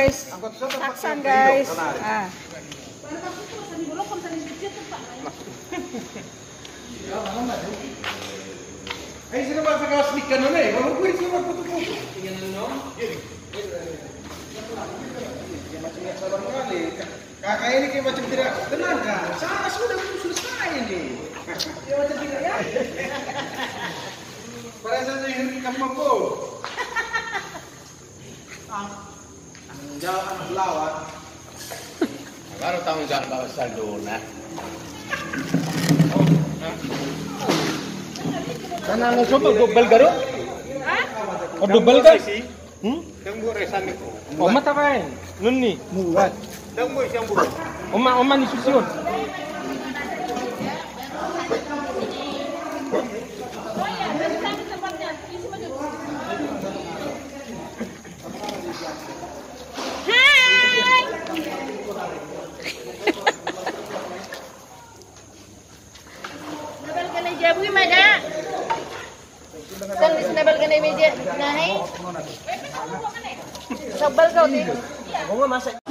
guys. Taksan guys. Ah. Ay, sino ba sa kaslik ka nun eh? Walang kuwi sino magputupo. Tingnan mo. Macam-macam sabar kali. Kakak ini kayak macam tidak tenang kan? Saya sudah selesai ini. Ya macam tidak ya. Pada saat saya hendak kamu mampu. Tanggung jawab anak lawan. Baru tanggung jawab bawa Saldona. Karena lo coba double garo? Oh double kan? Yang buat resan itu. Oma tapain? Nun nih. Buat. Yang buat yang buat. Oma nih susun. Jabu gimana? Kan sinabal ka na meja nahay. Sabal kau ni. Ako nga masak.